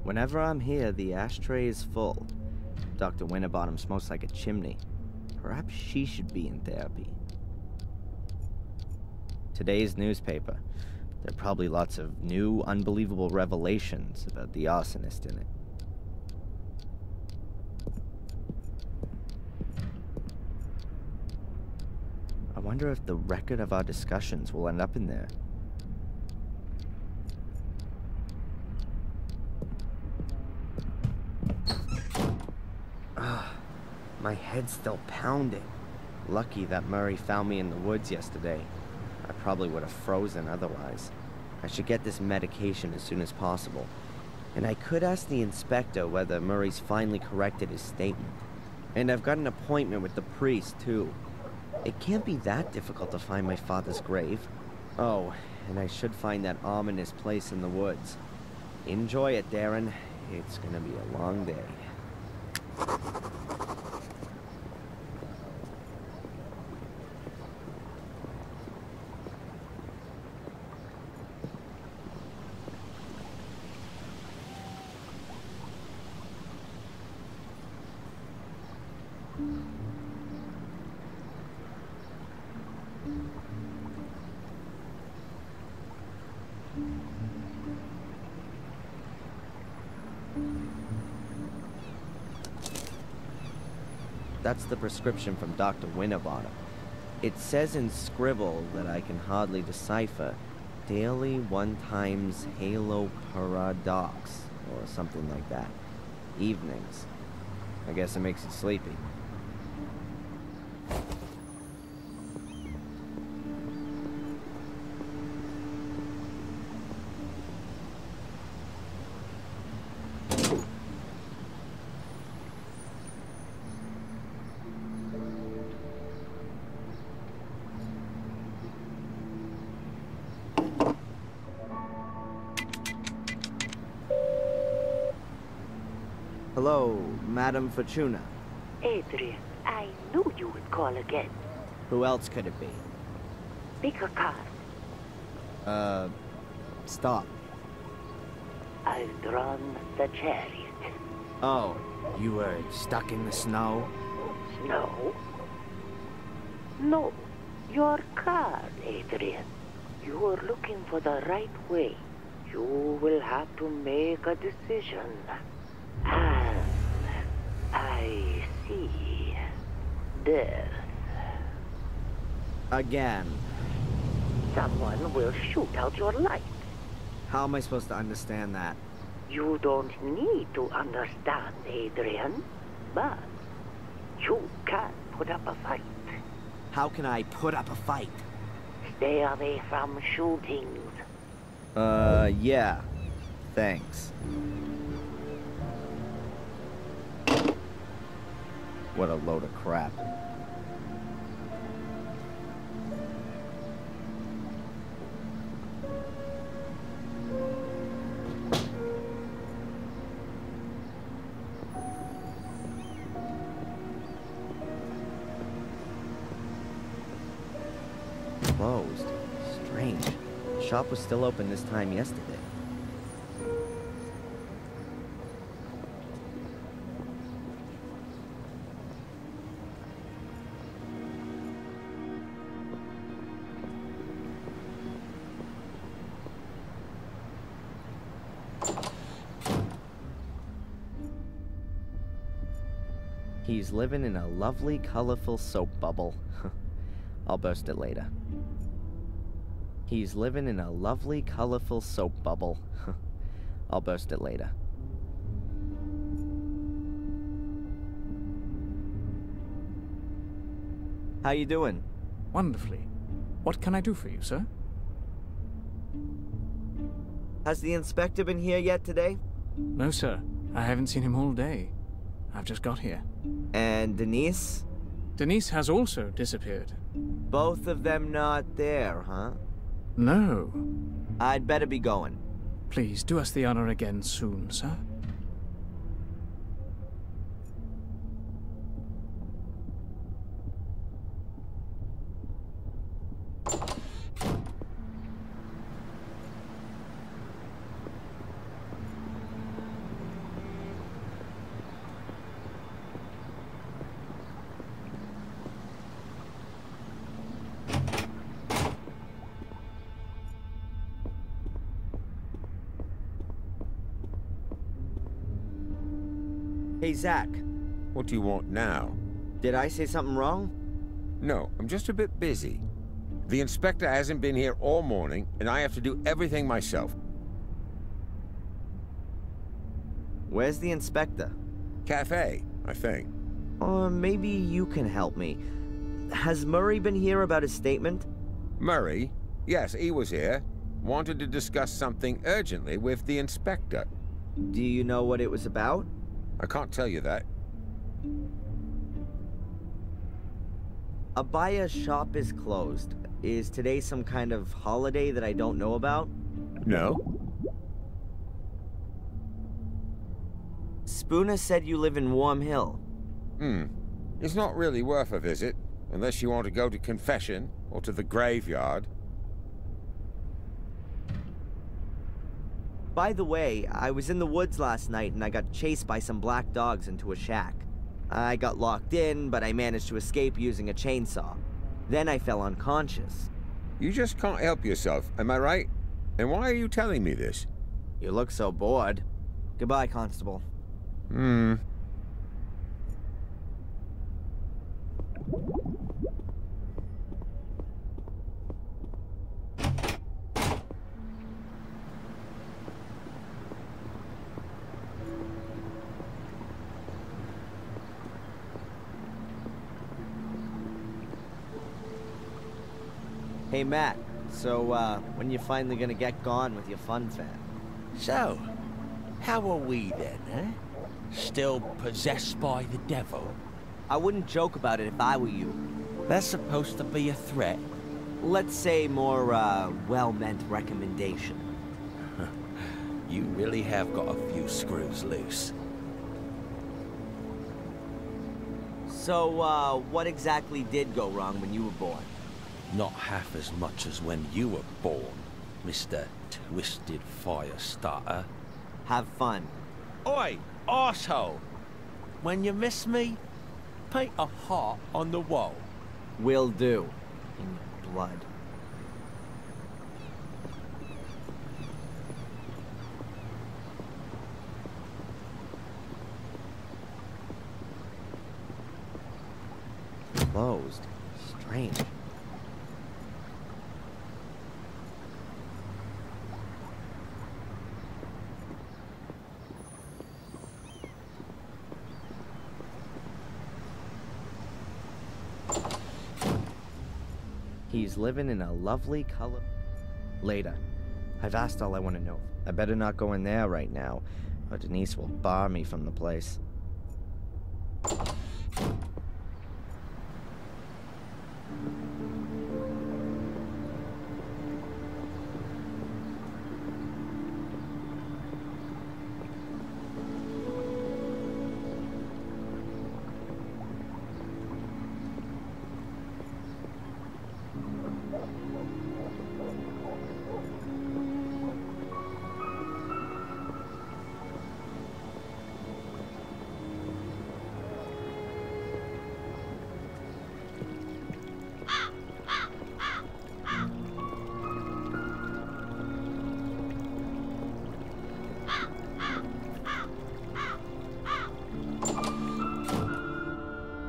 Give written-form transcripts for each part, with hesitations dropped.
Whenever I'm here, the ashtray is full. Dr. Winterbottom smokes like a chimney. Perhaps she should be in therapy. Today's newspaper. There are probably lots of new, unbelievable revelations about the arsonist in it. I wonder if the record of our discussions will end up in there. My head's still pounding. Lucky that Murray found me in the woods yesterday. I probably would have frozen otherwise. I should get this medication as soon as possible. And I could ask the inspector whether Murray's finally corrected his statement. And I've got an appointment with the priest, too. It can't be that difficult to find my father's grave. Oh, and I should find that ominous place in the woods. Enjoy it, Darren. It's gonna be a long day. That's the prescription from Dr. Winterbottom. It says in scribble that I can hardly decipher. Daily 1 times halo paradox, or something like that. Evenings. I guess it makes you sleepy. Hello, Madam Fortuna. Adrian, I knew you would call again. Who else could it be? Pick a card. Stop. I've drawn the chariot. Oh, you were stuck in the snow? Snow? No, your card, Adrian. You are looking for the right way. You will have to make a decision. And I see death. Again. Someone will shoot out your light. How am I supposed to understand that? You don't need to understand, Adrian, but you can put up a fight. How can I put up a fight? Stay away from shootings. Yeah. Thanks. What a load of crap. Closed. Strange. The shop was still open this time yesterday. He's living in a lovely, colorful soap bubble. I'll burst it later. He's living in a lovely, colorful soap bubble. I'll burst it later. How you doing? Wonderfully. What can I do for you, sir? Has the inspector been here yet today? No, sir. I haven't seen him all day. I've just got here. And Denise? Denise has also disappeared. Both of them not there, huh? No. I'd better be going. Please, do us the honor again soon, sir. Hey, Zach. What do you want now? Did I say something wrong? No, I'm just a bit busy. The inspector hasn't been here all morning, and I have to do everything myself. Where's the inspector? Cafe, I think. Or maybe you can help me. Has Murray been here about his statement? Murray? Yes, he was here. Wanted to discuss something urgently with the inspector. Do you know what it was about? I can't tell you that. Abaya's shop is closed. Is today some kind of holiday that I don't know about? No. Spooner said you live in Warm Hill. It's not really worth a visit, unless you want to go to confession or to the graveyard. By the way, I was in the woods last night and I got chased by some black dogs into a shack. I got locked in, but I managed to escape using a chainsaw. Then I fell unconscious. You just can't help yourself, am I right? And why are you telling me this? You look so bored. Goodbye, Constable. Hey, Matt. So, when you finally gonna get gone with your fun fair? So, how are we then, eh? Still possessed by the devil? I wouldn't joke about it if I were you. That's supposed to be a threat. Let's say more, well-meant recommendation. You really have got a few screws loose. So, what exactly did go wrong when you were born? Not half as much as when you were born, Mr. Twisted Fire Starter. Have fun. Oi, arsehole! When you miss me, paint a heart on the wall. Will do. In your blood. Closed. Strange. He's living in a lovely color. Later. I've asked all I want to know. I better not go in there right now, or Denise will bar me from the place.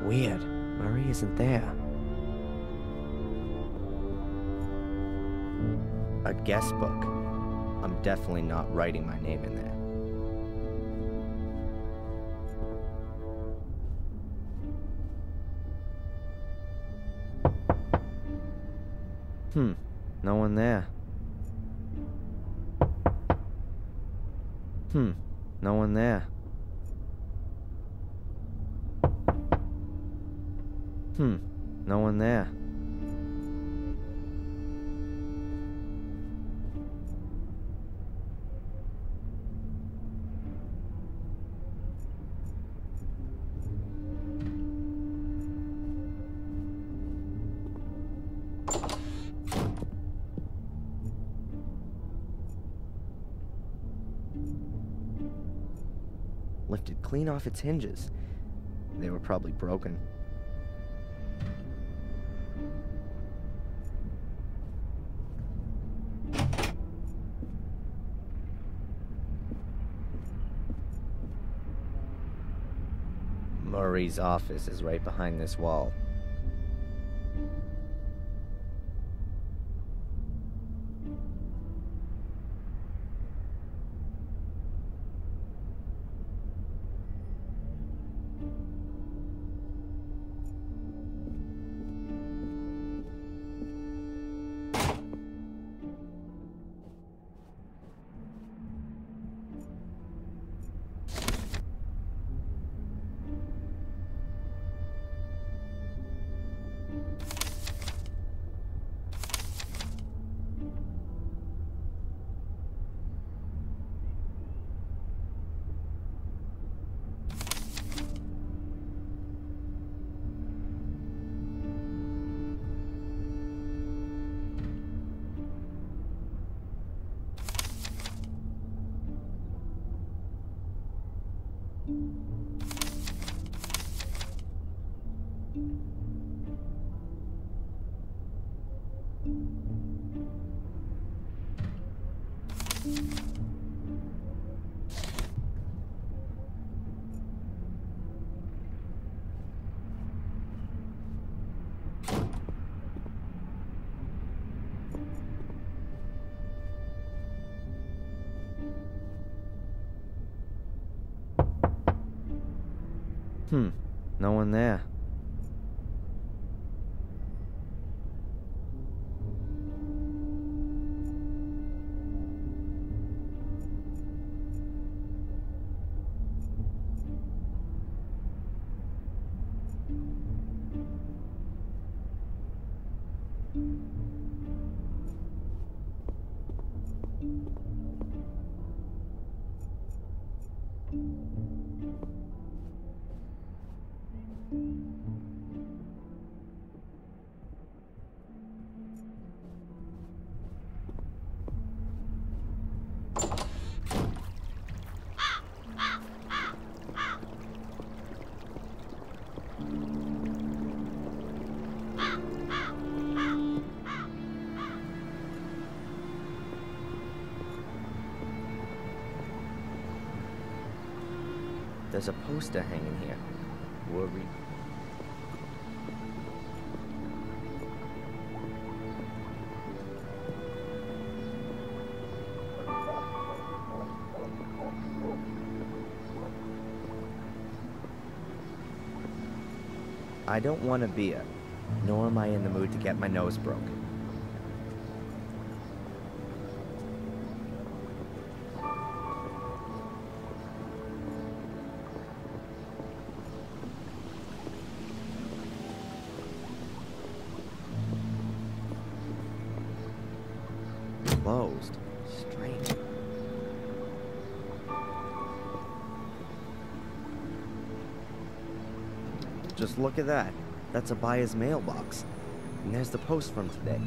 Weird. Murray isn't there. A guest book. I'm definitely not writing my name in there. No one there. No one there. No one there. Lifted clean off its hinges. They were probably broken. Murray's office is right behind this wall. No one there. There's a poster hanging here. Worry. I don't want a beer, nor am I in the mood to get my nose broken. Closed. Strange. Just look at that. That's a buyer's mailbox. And there's the post from today.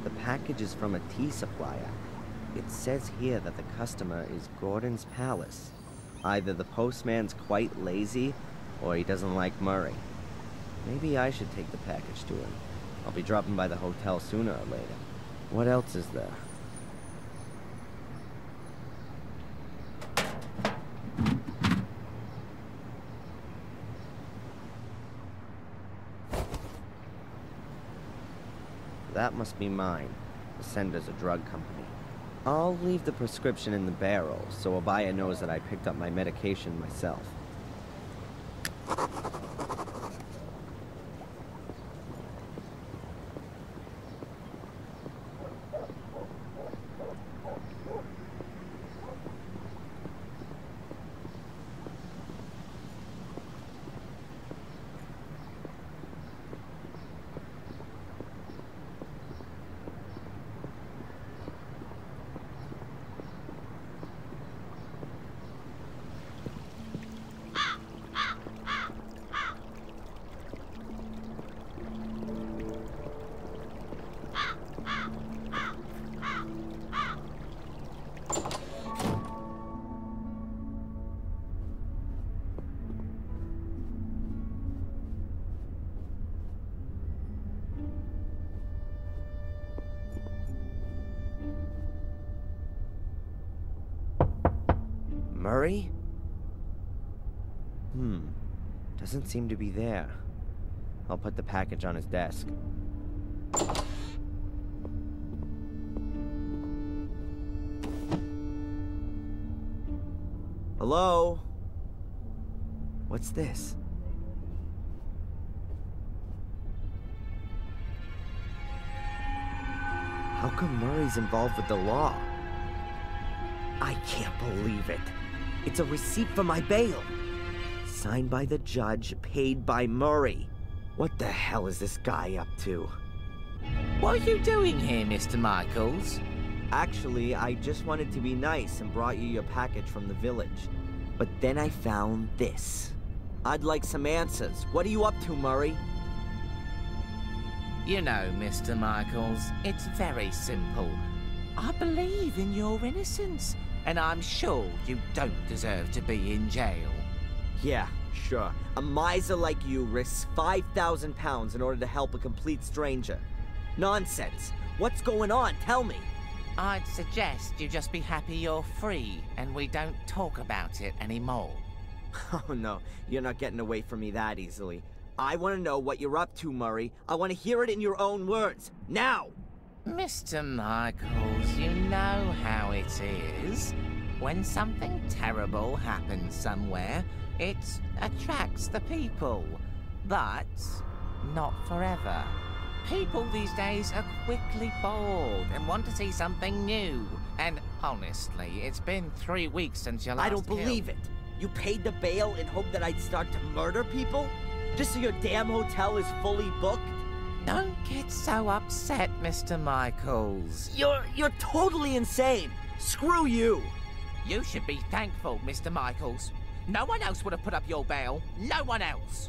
The package is from a tea supplier. It says here that the customer is Gordon's Palace. Either the postman's quite lazy, or he doesn't like Murray. Maybe I should take the package to him. I'll be dropping by the hotel sooner or later. What else is there? That must be mine. The sender's a drug company. I'll leave the prescription in the barrel, so a buyer knows that I picked up my medication myself. Murray? Doesn't seem to be there. I'll put the package on his desk. Hello? What's this? How come Murray's involved with the law? I can't believe it. It's a receipt for my bail. Signed by the judge, paid by Murray. What the hell is this guy up to? What are you doing here, Mr. Michaels? Actually, I just wanted to be nice and brought you your package from the village. But then I found this. I'd like some answers. What are you up to, Murray? You know, Mr. Michaels, it's very simple. I believe in your innocence, and I'm sure you don't deserve to be in jail. Yeah, sure. A miser like you risks 5,000 pounds in order to help a complete stranger. Nonsense. What's going on? Tell me. I'd suggest you just be happy you're free, and we don't talk about it anymore. Oh no, you're not getting away from me that easily. I want to know what you're up to, Murray. I want to hear it in your own words. Now! Mr. Michaels, you know how it is. When something terrible happens somewhere, it attracts the people. But not forever. People these days are quickly bored and want to see something new. And honestly, it's been 3 weeks since your last I don't believe it. You paid the bail in hope that I'd start to murder people? Just so your damn hotel is fully booked? Don't get so upset, Mr. Michaels. You're totally insane. Screw you. You should be thankful, Mr. Michaels. No one else would have put up your bail. No one else.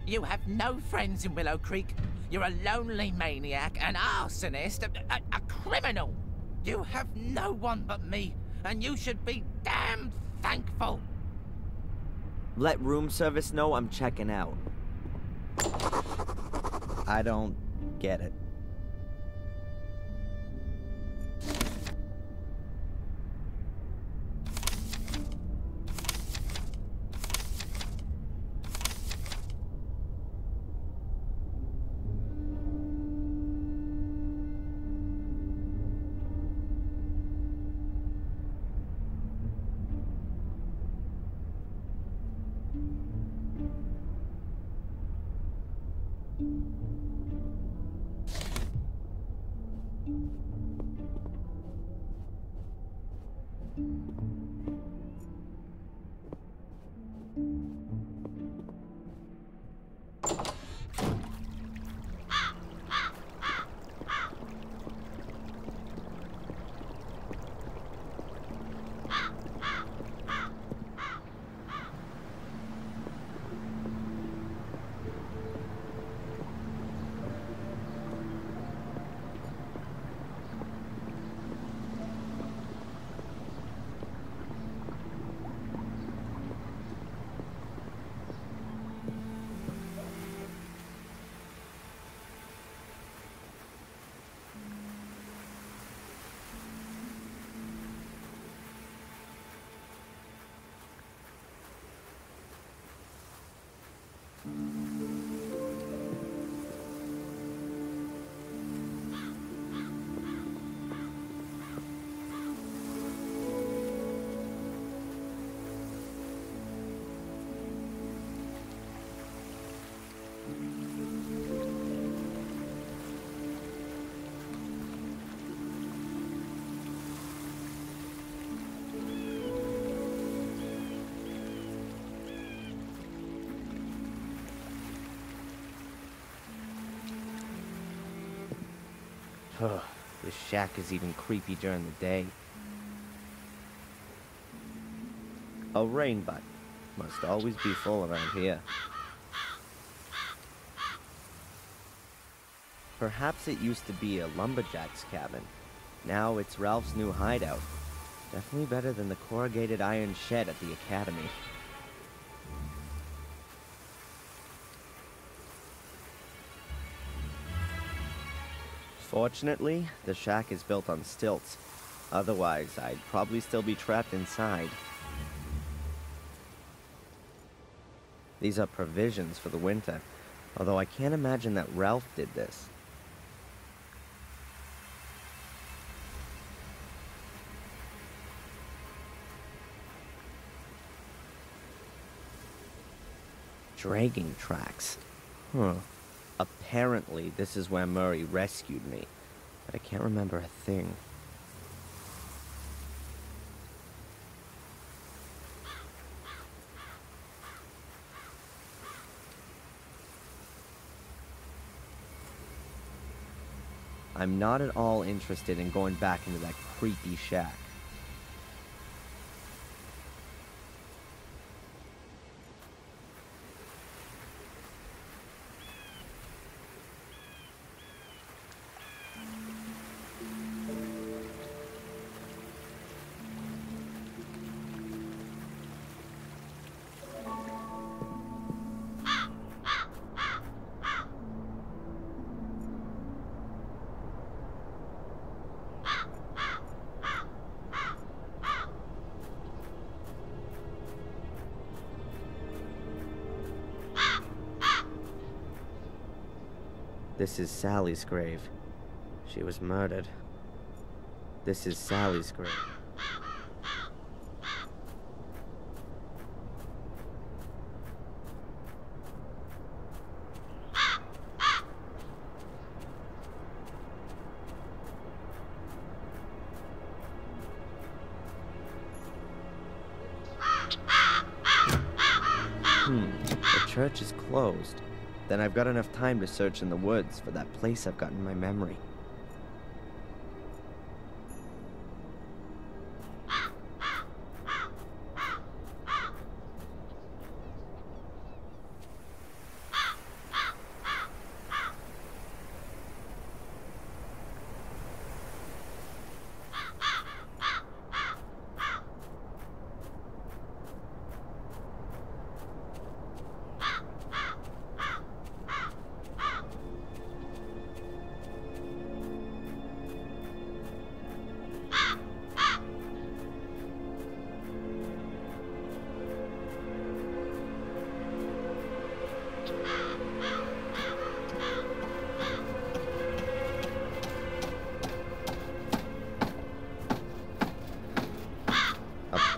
You have no friends in Willow Creek. You're a lonely maniac, an arsonist, a criminal. You have no one but me, and you should be damn thankful. Let room service know I'm checking out. I don't get it. This shack is even creepy during the day. A rain butt. Must always be full around here. Perhaps it used to be a lumberjack's cabin. Now it's Ralph's new hideout. Definitely better than the corrugated iron shed at the academy. Fortunately, the shack is built on stilts. Otherwise, I'd probably still be trapped inside. These are provisions for the winter, although I can't imagine that Ralph did this. Dragging tracks. Huh. Apparently, this is where Murray rescued me, but I can't remember a thing. I'm not at all interested in going back into that creepy shack. This is Sally's grave. She was murdered. This is Sally's grave. The church is closed. Then I've got enough time to search in the woods for that place I've got in my memory.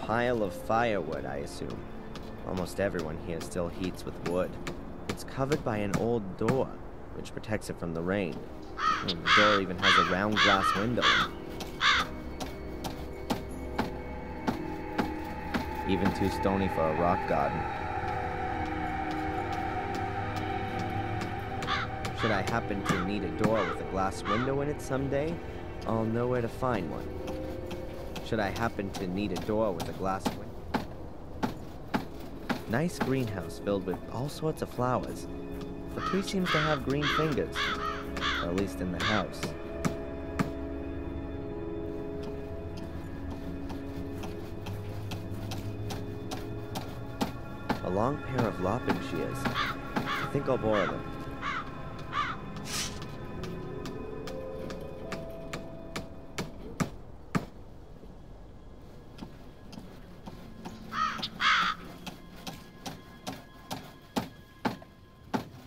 Pile of firewood, I assume. Almost everyone here still heats with wood. It's covered by an old door, which protects it from the rain. And the door even has a round glass window. Even too stony for a rock garden. Should I happen to need a door with a glass window in it someday, I'll know where to find one. Should I happen to need a door with a glass window. Nice greenhouse filled with all sorts of flowers. The tree seems to have green fingers, or at least in the house. A long pair of lopping shears. I think I'll borrow them.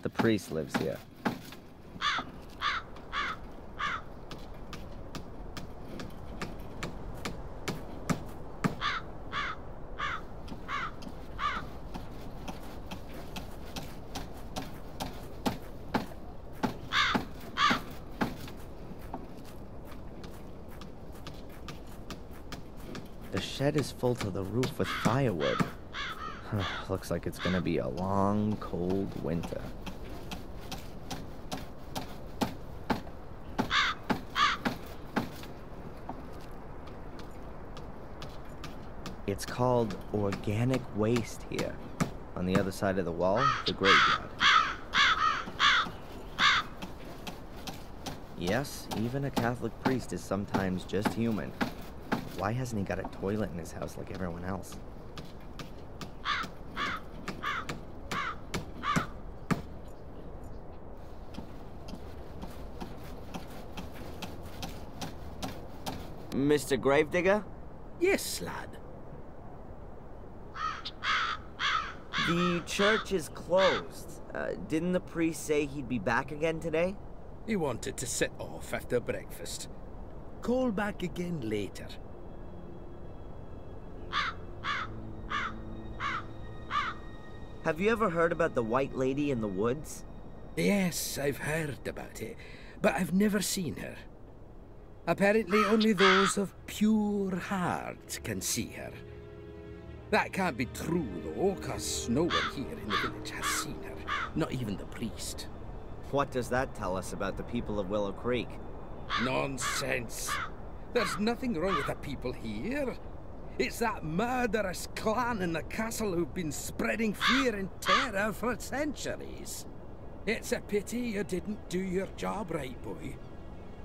The priest lives here. The shed is full to the roof with firewood. Looks like it's gonna be a long, cold winter. It's called organic waste here. On the other side of the wall, the graveyard. Yes, even a Catholic priest is sometimes just human. Why hasn't he got a toilet in his house like everyone else? Mr. Gravedigger? Yes, lad. The church is closed. Didn't the priest say he'd be back again today? He wanted to sit off after breakfast. Call back again later. Have you ever heard about the White Lady in the woods? Yes, I've heard about it, but I've never seen her. Apparently only those of pure heart can see her. That can't be true, though, because no one here in the village has seen her, not even the priest. What does that tell us about the people of Willow Creek? Nonsense. There's nothing wrong with the people here. It's that murderous clan in the castle who've been spreading fear and terror for centuries. It's a pity you didn't do your job right, boy.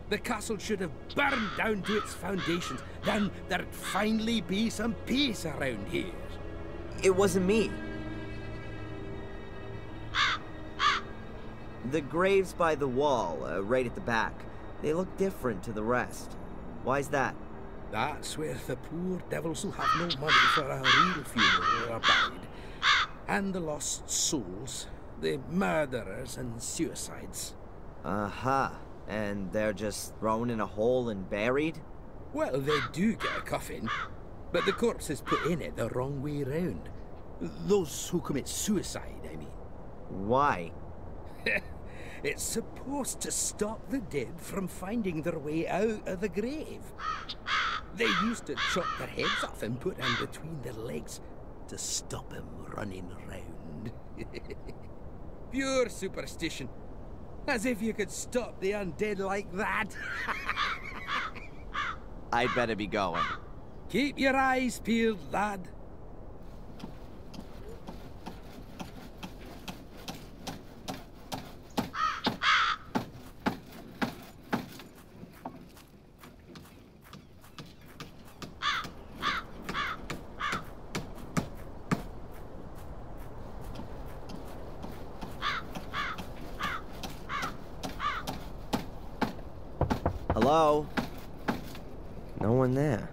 The castle should have burned down to its foundations. Then there'd finally be some peace around here. It wasn't me. The graves by the wall, right at the back, they look different to the rest. Why's that? That's where the poor devils who have no money for a real funeral are buried. And the lost souls, the murderers and suicides. Uh-huh. And they're just thrown in a hole and buried? Well, they do get a coffin, but the corpse is put in it the wrong way round. Those who commit suicide, I mean. Why? It's supposed to stop the dead from finding their way out of the grave. They used to chop their heads off and put them between their legs to stop them running around. Pure superstition. As if you could stop the undead like that. I'd better be going. Keep your eyes peeled, lad. Hello? No one there.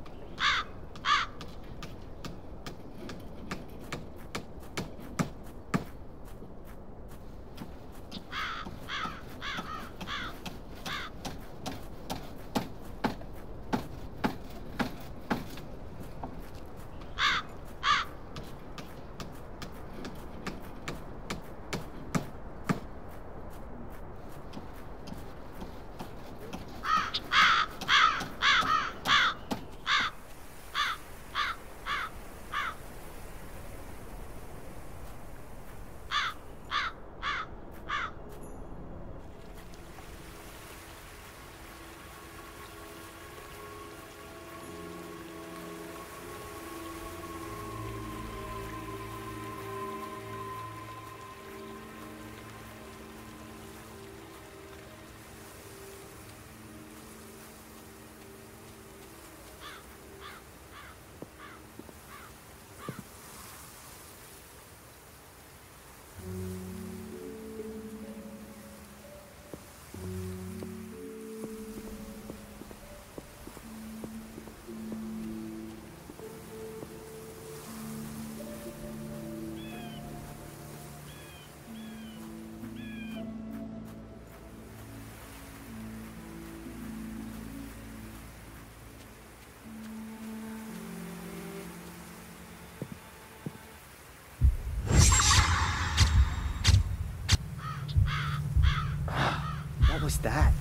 What was that?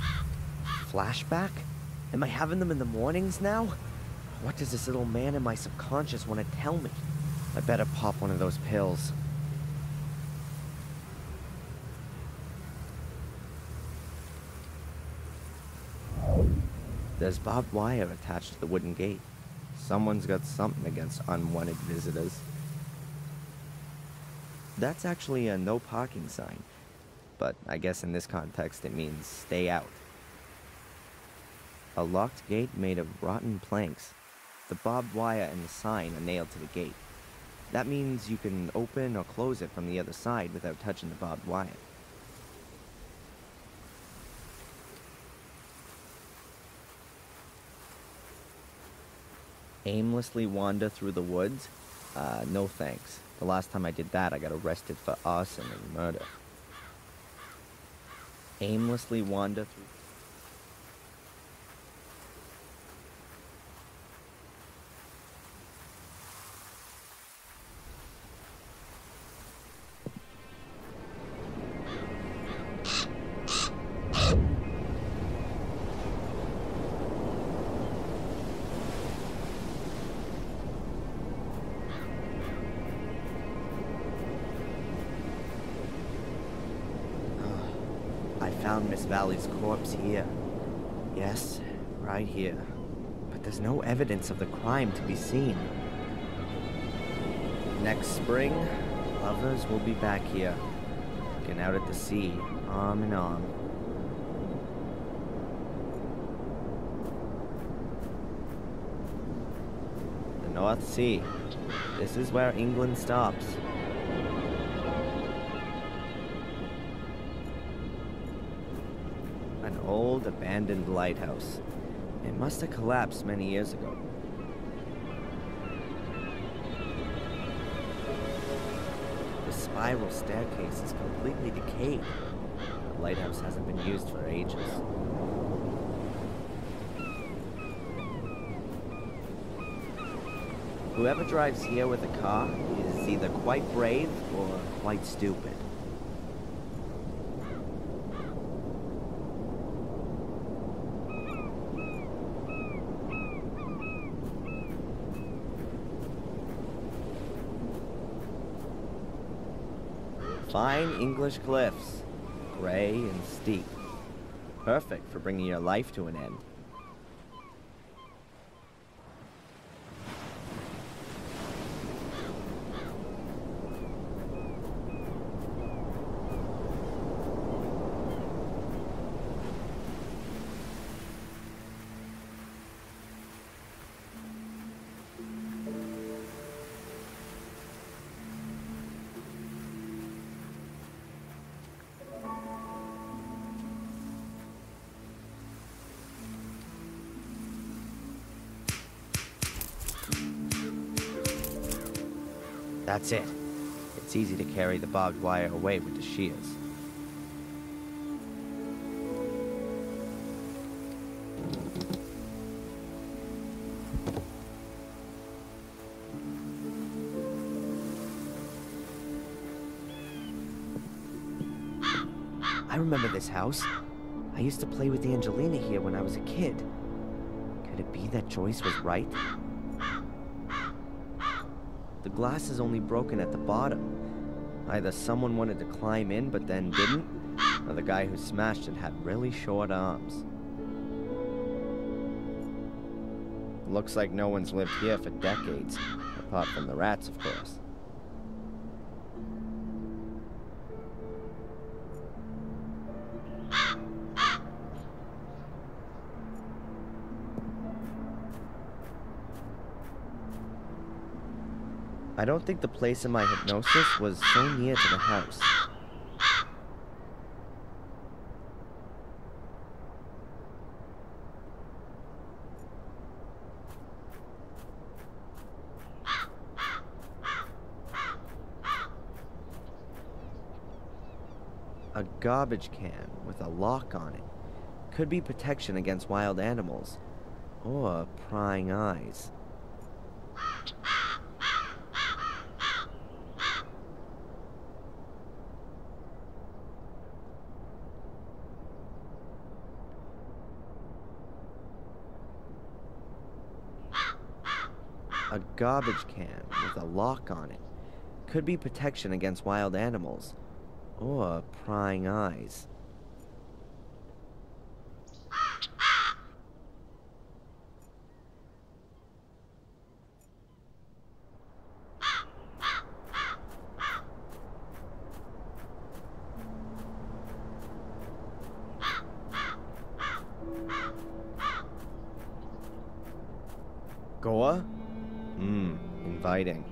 Flashback? Am I having them in the mornings now? What does this little man in my subconscious want to tell me? I better pop one of those pills. There's barbed wire attached to the wooden gate. Someone's got something against unwanted visitors. That's actually a no parking sign, but I guess in this context it means stay out. A locked gate made of rotten planks. The barbed wire and the sign are nailed to the gate. That means you can open or close it from the other side without touching the barbed wire. Aimlessly wander through the woods? No thanks. The last time I did that, I got arrested for arson and murder. Aimlessly wander through... I found Miss Valley's corpse here. Yes, right here. But there's no evidence of the crime to be seen. Next spring, lovers will be back here, looking out at the sea, arm in arm. The North Sea. This is where England stops. An old, abandoned lighthouse. It must have collapsed many years ago. The spiral staircase is completely decayed. The lighthouse hasn't been used for ages. Whoever drives here with a car is either quite brave or quite stupid. Fine English cliffs, gray and steep. Perfect for bringing your life to an end. That's it. It's easy to carry the barbed wire away with the shears. I remember this house. I used to play with Angelina here when I was a kid. Could it be that Joyce was right? The glass is only broken at the bottom. Either someone wanted to climb in but then didn't, or the guy who smashed it had really short arms. Looks like no one's lived here for decades, apart from the rats, of course. I don't think the place in my hypnosis was so near to the house. A garbage can with a lock on it. Could be protection against wild animals, or prying eyes. A garbage can with a lock on it. Could be protection against wild animals, or prying eyes. Goa? Inviting.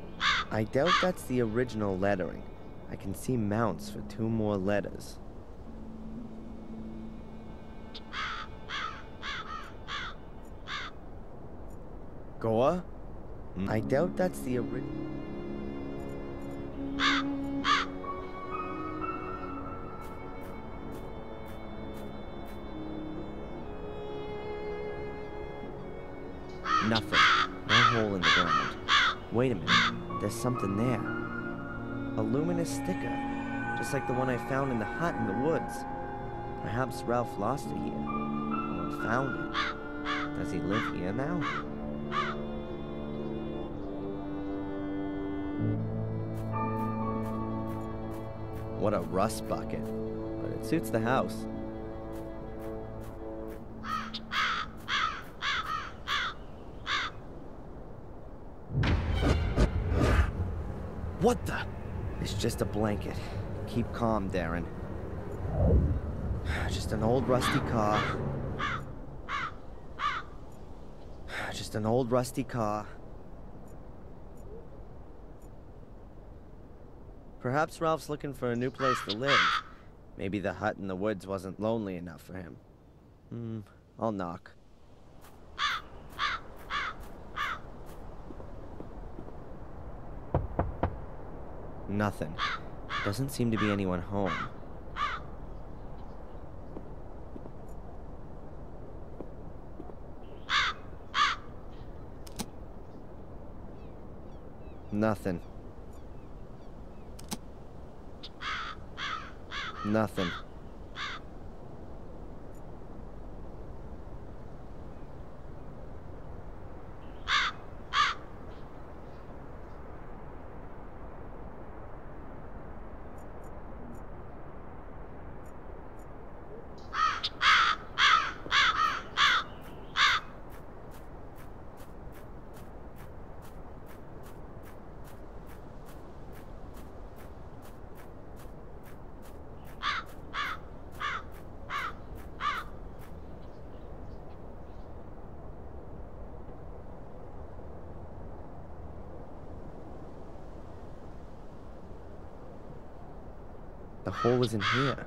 I doubt that's the original lettering. I can see mounts for 2 more letters. Goa? I doubt that's the original... Nothing. No hole in the ground. Wait a minute. There's something there. A luminous sticker. Just like the one I found in the hut in the woods. Perhaps Ralph lost it here. Or found it. Does he live here now? What a rust bucket. But it suits the house. What the? It's just a blanket. Keep calm, Darren. Just an old rusty car. Just an old rusty car. Perhaps Ralph's looking for a new place to live. Maybe the hut in the woods wasn't lonely enough for him. I'll knock. Nothing. Doesn't seem to be anyone home. Nothing. Nothing. The hole isn't here.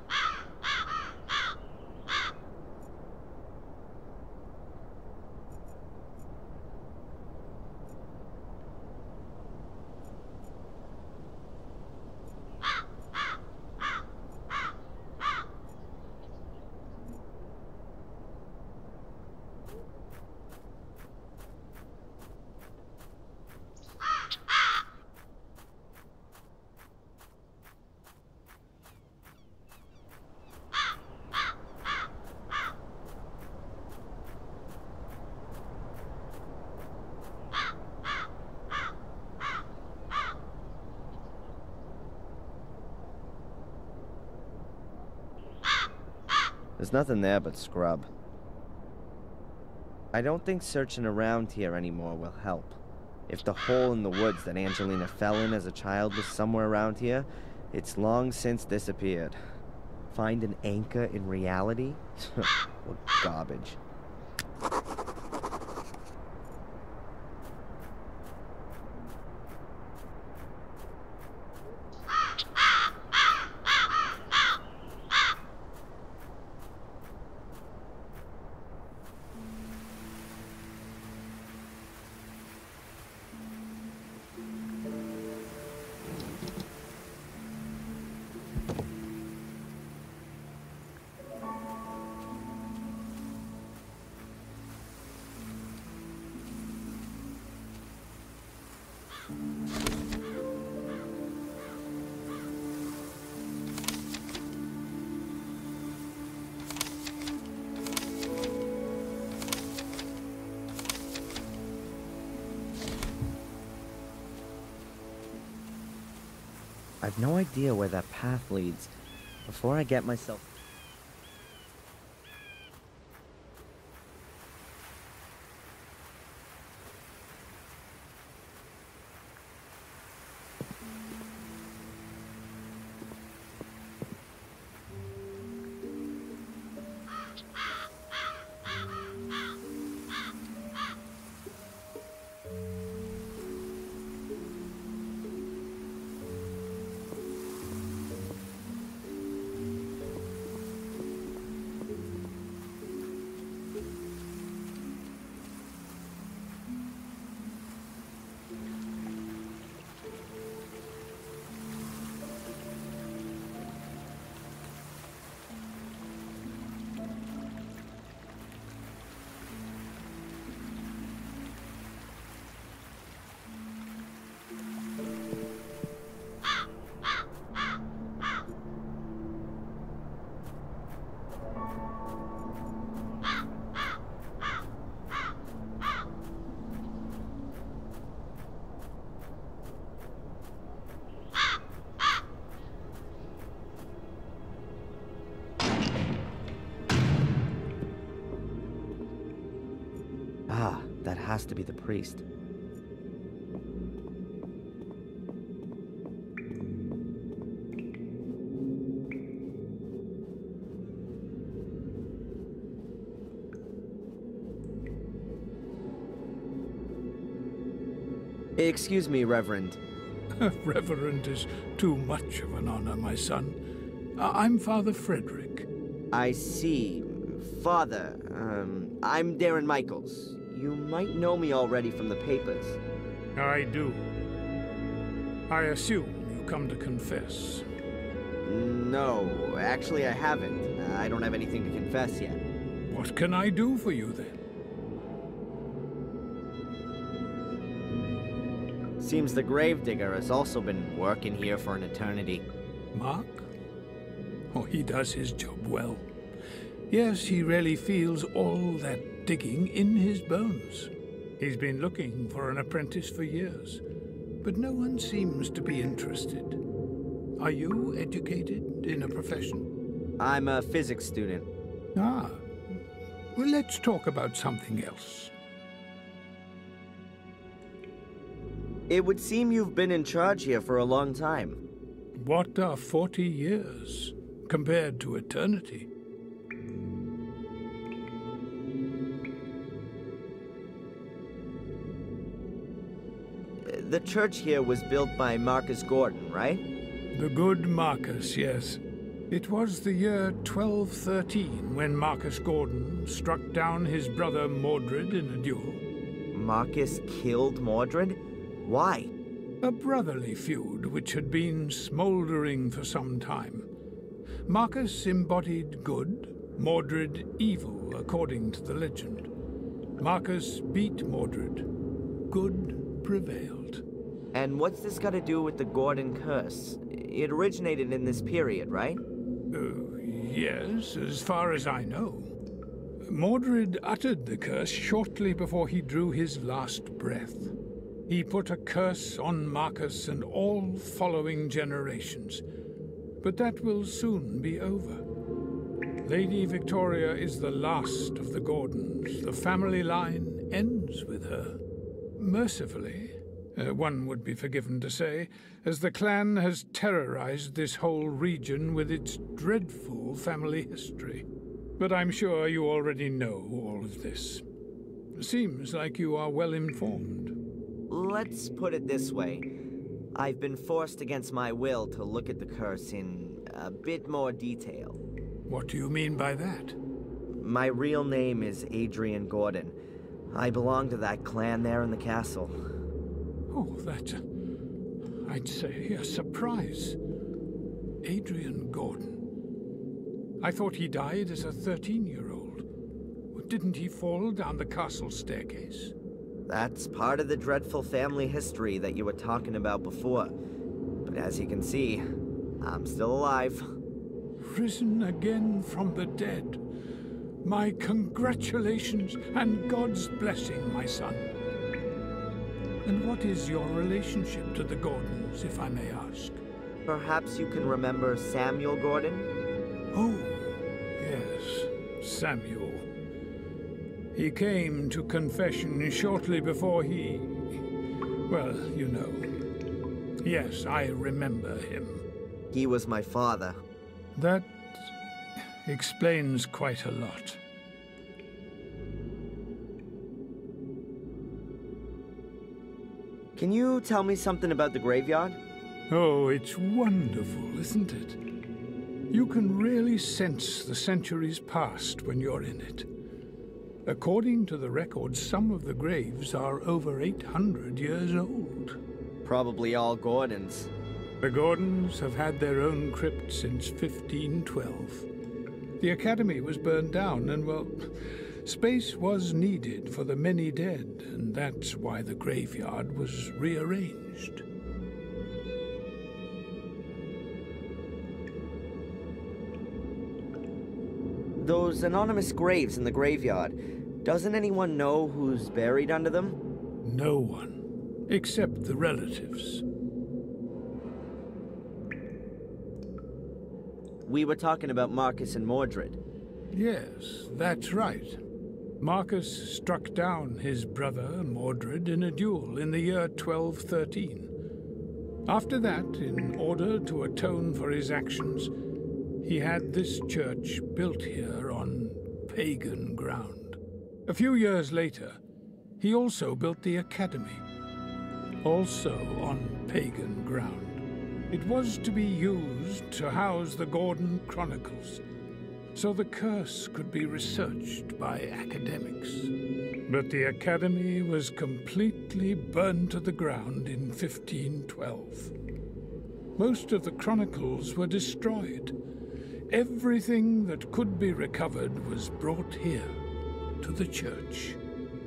There's nothing there but scrub. I don't think searching around here anymore will help. If the hole in the woods that Angelina fell in as a child was somewhere around here, it's long since disappeared. Find an anchor in reality? What garbage. I've no idea where that path leads. Before I get myself... has to be the priest. Excuse me, Reverend. Reverend is too much of an honor, my son. I'm Father Frederick. I see. Father, I'm Darren Michaels. You might know me already from the papers. I do. I assume you come to confess. No, actually I haven't. I don't have anything to confess yet. What can I do for you then? Seems the gravedigger has also been working here for an eternity. Mark? Oh, he does his job well. Yes, he really feels all that digging in his bones. He's been looking for an apprentice for years, but no one seems to be interested. Are you educated in a profession? I'm a physics student. Ah. Well, let's talk about something else. It would seem you've been in charge here for a long time. What are 40 years compared to eternity? The church here was built by Marcus Gordon, right? The good Marcus, yes. It was the year 1213 when Marcus Gordon struck down his brother Mordred in a duel. Marcus killed Mordred? Why? A brotherly feud which had been smoldering for some time. Marcus embodied good, Mordred evil, according to the legend. Marcus beat Mordred. Good prevailed. And what's this got to do with the Gordon curse? It originated in this period, right? Yes, as far as I know. Mordred uttered the curse shortly before he drew his last breath. He put a curse on Marcus and all following generations. But that will soon be over. Lady Victoria is the last of the Gordons. The family line ends with her. Mercifully, one would be forgiven to say, as the clan has terrorized this whole region with its dreadful family history. But I'm sure you already know all of this. Seems like you are well informed. Let's put it this way. I've been forced against my will to look at the curse in a bit more detail. What do you mean by that? My real name is Adrian Gordon. I belong to that clan there in the castle. Oh, that's, I'd say, a surprise. Adrian Gordon. I thought he died as a 13-year-old. Didn't he fall down the castle staircase? That's part of the dreadful family history that you were talking about before. But as you can see, I'm still alive. Risen again from the dead. My congratulations and God's blessing, my son. And what is your relationship to the Gordons, if I may ask? Perhaps you can remember Samuel Gordon? Oh, yes, Samuel. He came to confession shortly before he... well, you know. Yes, I remember him. He was my father. That explains quite a lot. Can you tell me something about the graveyard? Oh, it's wonderful, isn't it? You can really sense the centuries past when you're in it. According to the records, some of the graves are over 800 years old. Probably all Gordons. The Gordons have had their own crypt since 1512. The academy was burned down and, well, space was needed for the many dead, and that's why the graveyard was rearranged. Those anonymous graves in the graveyard, doesn't anyone know who's buried under them? No one, except the relatives. We were talking about Marcus and Mordred. Yes, that's right. Marcus struck down his brother Mordred in a duel in the year 1213. After that, in order to atone for his actions, he had this church built here on pagan ground. A few years later, he also built the academy, also on pagan ground. It was to be used to house the Gordon Chronicles, so the curse could be researched by academics. But the academy was completely burned to the ground in 1512. Most of the chronicles were destroyed. Everything that could be recovered was brought here, to the church.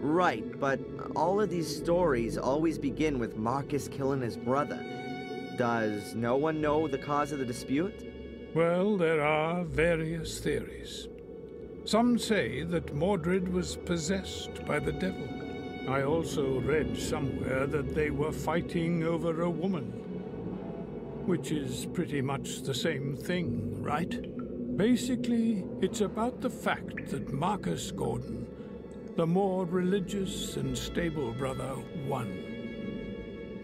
Right, but all of these stories always begin with Marcus killing his brother. Does no one know the cause of the dispute? Well, there are various theories. Some say that Mordred was possessed by the devil. I also read somewhere that they were fighting over a woman, which is pretty much the same thing, right? Basically, it's about the fact that Marcus Gordon, the more religious and stable brother, won.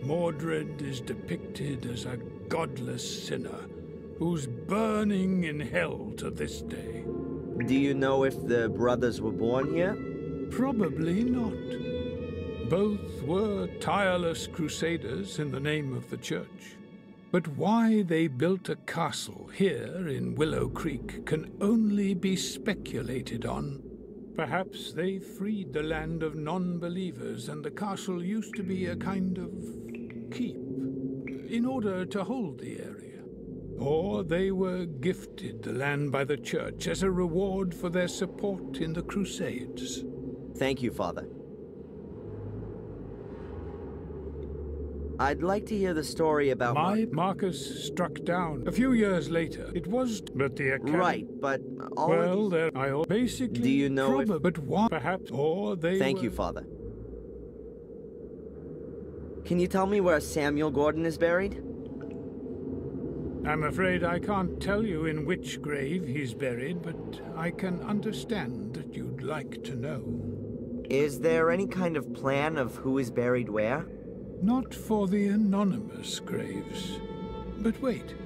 Mordred is depicted as a godless sinner who's burning in hell to this day. Do you know if the brothers were born here? Probably not. Both were tireless crusaders in the name of the church. But why they built a castle here in Willow Creek can only be speculated on. Perhaps they freed the land of non-believers and the castle used to be a kind of keep in order to hold the area. Or they were gifted the land by the church as a reward for their support in the Crusades. Thank you, Father. I'd like to hear the story about Marcus struck down a few years later. It was, but the academy. Right, but all well, there I basically. Do you know if... But one, perhaps, or they. Thank you, Father. Can you tell me where Samuel Gordon is buried? I'm afraid I can't tell you in which grave he's buried, but I can understand that you'd like to know. Is there any kind of plan of who is buried where? Not for the anonymous graves. But wait,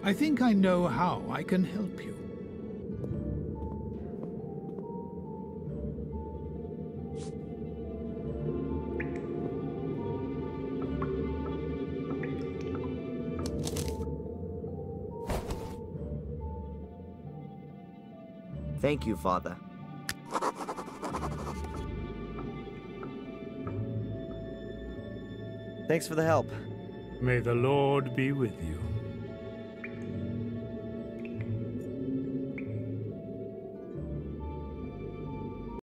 I think I know how I can help you. Thank you, Father. Thanks for the help. May the Lord be with you.